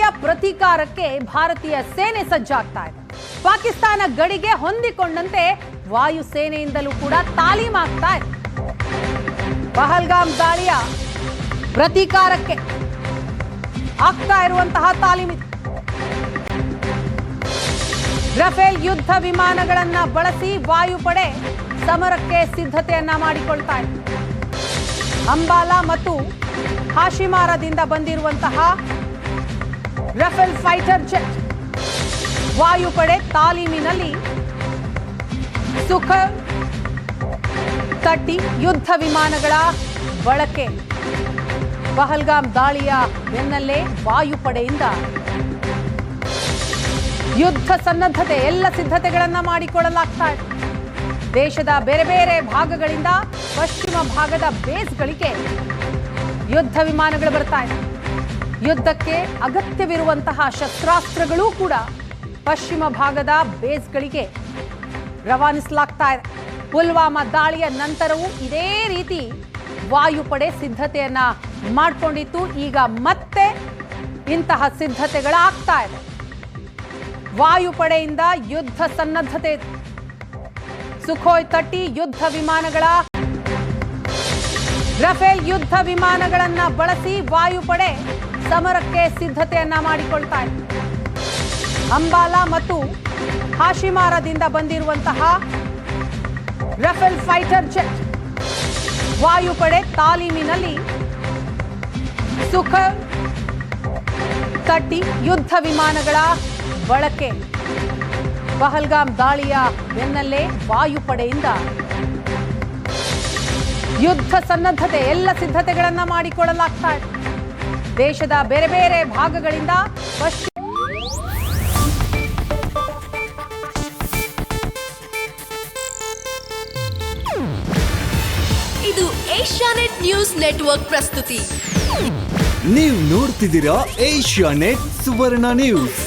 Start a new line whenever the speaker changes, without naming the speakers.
ಉಗ್ರರ ಪ್ರತೀಕಾರಕ್ಕೆ ಭಾರತೀಯ ಸೇನೆ ಸಜ್ಜಾಗ್ತಾ ಇದೆ. ಪಾಕಿಸ್ತಾನ ಗಡಿಗೆ ಹೊಂದಿಕೊಂಡಂತೆ ವಾಯುಸೇನೆಯಿಂದಲೂ ಕೂಡ ತಾಲೀಮಾಗ್ತಾ ಇದೆ. ಪಹಲ್ಗಾಮ್ ದಾಳಿಯ ಪ್ರತೀಕಾರಕ್ಕೆ ಆಗ್ತಾ ಇರುವಂತಹ ತಾಲೀಮಿದೆ. ರಫೇಲ್ ಯುದ್ಧ ವಿಮಾನಗಳನ್ನ ಬಳಸಿ ವಾಯುಪಡೆ ಸಮರಕ್ಕೆ ಸಿದ್ಧತೆಯನ್ನ ಮಾಡಿಕೊಳ್ತಾ ಇದೆ. ಅಂಬಾಲಾ ಮತ್ತು ಹಾಶಿಮಾರದಿಂದ ಬಂದಿರುವಂತಹ ರಫೇಲ್ ಫೈಟರ್ ಜೆಟ್ ವಾಯುಪಡೆ ತಾಲೀಮಿನಲ್ಲಿ ಸುಖೋಯ್ 30 ಯುದ್ಧ ವಿಮಾನಗಳ ಬಳಕೆ. ಪಹಲ್ಗಾಮ್ ದಾಳಿಯ ಬೆನ್ನಲ್ಲೇ ವಾಯುಪಡೆಯಿಂದ ಯುದ್ಧ ಸನ್ನದ್ಧತೆ ಎಲ್ಲ ಸಿದ್ಧತೆಗಳನ್ನ ಮಾಡಿಕೊಳ್ಳಲಾಗ್ತಾ ಇದೆ. ದೇಶದ ಬೇರೆ ಬೇರೆ ಭಾಗಗಳಿಂದ ಪಶ್ಚಿಮ ಭಾಗದ ಬೇಸ್ಗಳಿಗೆ ಯುದ್ಧ ವಿಮಾನಗಳು ಬರ್ತಾ ಇದೆ. ಯುದ್ಧಕ್ಕೆ ಅಗತ್ಯವಿರುವಂತಹ ಶಸ್ತ್ರಾಸ್ತ್ರಗಳೂ ಕೂಡ ಪಶ್ಚಿಮ ಭಾಗದ ಬೇಸ್ಗಳಿಗೆ ರವಾನಿಸಲಾಗ್ತಾ ಇದೆ. ಪುಲ್ವಾಮಾ ದಾಳಿಯ ನಂತರವೂ ಇದೇ ರೀತಿ ವಾಯುಪಡೆ ಸಿದ್ಧತೆಯನ್ನ ಮಾಡಿಕೊಂಡಿತ್ತು. ಈಗ ಮತ್ತೆ ಇಂತಹ ಸಿದ್ಧತೆಗಳಾಗ್ತಾ ಇದೆ. ವಾಯುಪಡೆಯಿಂದ ಯುದ್ಧ ಸನ್ನದ್ಧತೆ. ಸುಖೋಯ್ 30 ಯುದ್ಧ ವಿಮಾನಗಳ ರಫೇಲ್ ಯುದ್ಧ ವಿಮಾನಗಳನ್ನ ಬಳಸಿ ವಾಯುಪಡೆ ಸಮರಕ್ಕೆ ಸಿದ್ಧತೆಯನ್ನ ಮಾಡಿಕೊಳ್ತಾ ಇದೆ. ಅಂಬಾಲಾ ಮತ್ತು ಹಾಶಿಮಾರದಿಂದ ಬಂದಿರುವಂತಹ ರಫೇಲ್ ಫೈಟರ್ ಜೆಟ್ ವಾಯುಪಡೆ ತಾಲೀಮಿನಲ್ಲಿ ಸುಖೋಯ್ 30 ಯುದ್ಧ ವಿಮಾನಗಳ ಬಳಕೆ. ಪಹಲ್ಗಾಮ್ ದಾಳಿಯ ಬೆನ್ನಲ್ಲೇ ವಾಯುಪಡೆಯಿಂದ ಯುದ್ಧ ಸನ್ನದ್ಧತೆ ಎಲ್ಲ ಸಿದ್ಧತೆಗಳನ್ನ ಮಾಡಿಕೊಳ್ಳಲಾಗ್ತಾ ಇದೆ. ದೇಶದ ಬೇರೆ ಬೇರೆ ಭಾಗಗಳಿಂದ
ಇದು ಏಷ್ಯಾನೆಟ್ ನ್ಯೂಸ್ ನೆಟ್ವರ್ಕ್ ಪ್ರಸ್ತುತಿ.
ನೀವು ನೋಡ್ತಿದ್ದೀರಾ ಏಷ್ಯಾನೆಟ್ ಸುವರ್ಣ ನ್ಯೂಸ್.